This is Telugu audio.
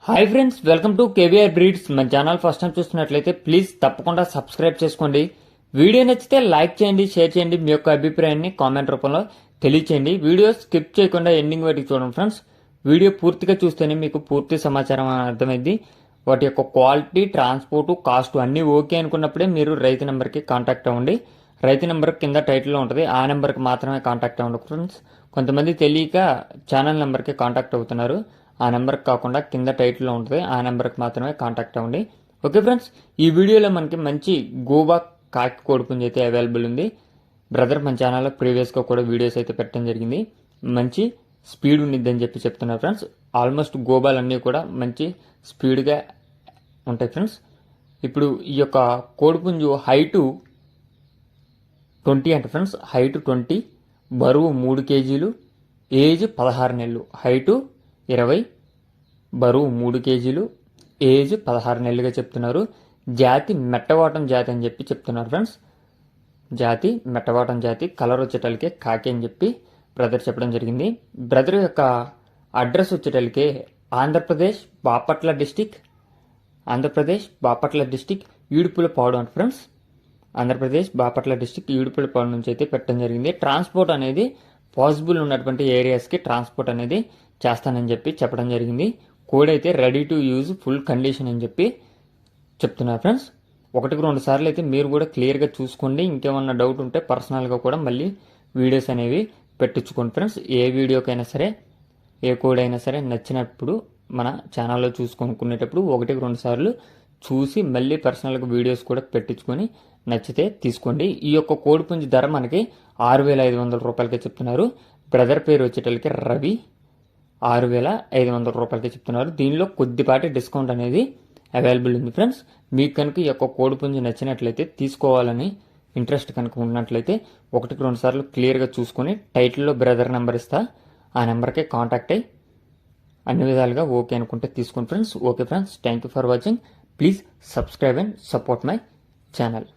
Hi friends, welcome to KVR breeds. మన ఛానల్ ఫస్ట్ టైం చూస్తున్నట్లయితే ప్లీజ్ తప్పకుండా సబ్స్క్రైబ్ చేసుకోండి. వీడియో నచ్చితే లైక్ చేయండి, షేర్ చేయండి. మీ యొక్క అభిప్రాయాన్ని కామెంట్ రూపంలో తెలియచేయండి. వీడియో స్కిప్ చేయకుండా ఎండింగ్ వరకు చూడండి ఫ్రెండ్స్. వీడియో పూర్తిగా చూస్తేనే మీకు పూర్తి సమాచారం అర్థమైంది. వాటి యొక్క క్వాలిటీ, ట్రాన్స్పోర్ట్, కాస్ట్ అన్నీ ఓకే అనుకున్నప్పుడే మీరు రైతు నెంబర్కి కాంటాక్ట్ అవ్వండి. రైతు నెంబర్ కింద టైటిల్లో ఉంటుంది, ఆ నెంబర్కి మాత్రమే కాంటాక్ట్ అవ్వండి ఫ్రెండ్స్. కొంతమంది తెలియక ఛానల్ నెంబర్కి కాంటాక్ట్ అవుతున్నారు. ఆ నెంబర్కి కాకుండా కింద టైటిల్లో ఉంటుంది, ఆ నెంబర్కి మాత్రమే కాంటాక్ట్ అవ్వండి. ఓకే ఫ్రెండ్స్, ఈ వీడియోలో మనకి మంచి గోబా కాకి కోడిపుంజి అయితే అవైలబుల్ ఉంది. బ్రదర్ మన ఛానల్లో ప్రీవియస్గా కూడా వీడియోస్ అయితే పెట్టడం జరిగింది. మంచి స్పీడ్ ఉండిద్దని చెప్తున్నారు ఫ్రెండ్స్. ఆల్మోస్ట్ గోబాలన్నీ కూడా మంచి స్పీడ్గా ఉంటాయి ఫ్రెండ్స్. ఇప్పుడు ఈ యొక్క కోడిపుంజు హైటు 20 అంటే ఫ్రెండ్స్, హైటు 20, బరువు 3 కేజీలు, ఏజ్ 16 నెలలు. హైటు 20, బరువు 3 కేజీలు, ఏజ్ 16 నెలలుగా చెప్తున్నారు. జాతి మెట్టవాటం జాతి అని చెప్తున్నారు ఫ్రెండ్స్. జాతి మెట్టవాటం జాతి. కలర్ వచ్చేటలికే కాకి అని బ్రదర్ చెప్పడం జరిగింది. బ్రదర్ యొక్క అడ్రస్ వచ్చేటలికే ఆంధ్రప్రదేశ్ బాపట్ల డిస్టిక్ ఈడుపులపాడు అంట ఫ్రెండ్స్. ఆంధ్రప్రదేశ్ బాపట్ల డిస్టిక్ ఈడుపులపాడు నుంచి అయితే పెట్టడం జరిగింది. ట్రాన్స్పోర్ట్ అనేది పాసిబుల్ ఉన్నటువంటి ఏరియాస్కి ట్రాన్స్పోర్ట్ అనేది చేస్తానని చెప్పడం జరిగింది. కోడ్ అయితే ready to use, full condition అని చెప్తున్నారు ఫ్రెండ్స్. 1-2 సార్లు అయితే మీరు కూడా క్లియర్గా చూసుకోండి. ఇంకేమన్నా డౌట్ ఉంటే పర్సనల్గా కూడా మళ్ళీ వీడియోస్ అనేవి పెట్టించుకోండి ఫ్రెండ్స్. ఏ వీడియోకైనా సరే, ఏ కోడ్ అయినా సరే నచ్చినప్పుడు మన ఛానల్లో చూసుకొనుకునేటప్పుడు 1-2 సార్లు చూసి మళ్ళీ పర్సనల్గా వీడియోస్ కూడా పెట్టించుకొని నచ్చితే తీసుకోండి. ఈ యొక్క కోడిపుంజి ధర మనకి 6,500 రూపాయలకే చెప్తున్నారు. బ్రదర్ పేరు వచ్చేటలకి రవి. 6,500 రూపాయలకి చెప్తున్నారు. దీనిలో కొద్దిపాటి డిస్కౌంట్ అనేది అవైలబుల్ ఉంది ఫ్రెండ్స్. మీకు కనుక ఈ యొక్క కోడిపుంజి నచ్చినట్లయితే, తీసుకోవాలని ఇంట్రెస్ట్ కనుక ఉన్నట్లయితే 1-2 సార్లు క్లియర్గా చూసుకొని టైటిల్లో బ్రదర్ నెంబర్ ఇస్తా, ఆ నెంబర్కే కాంటాక్ట్ అయ్యి అన్ని విధాలుగా ఓకే అనుకుంటే తీసుకోండి friends. Okay friends, thank you for watching. Please subscribe and support my channel.